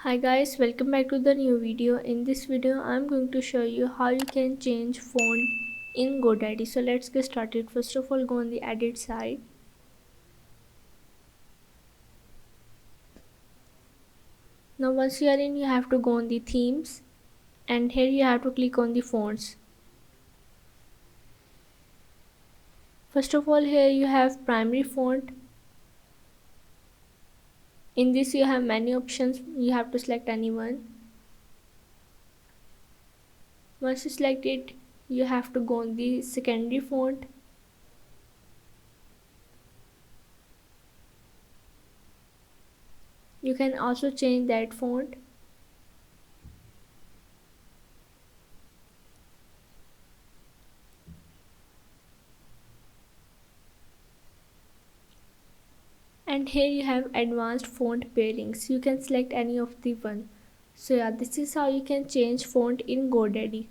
Hi guys, welcome back to the new video. In this video I'm going to show you how you can change font in GoDaddy. So let's get started. First of all, go on the edit side. Now once you are in, you have to go on the themes, and here you have to click on the fonts. First of all, here you have primary font. In this you have many options. You have to select any one. Once you select it, you have to go on the secondary font. You can also change that font. And here you have advanced font pairings. You can select any of the one. So yeah, this is how you can change font in GoDaddy.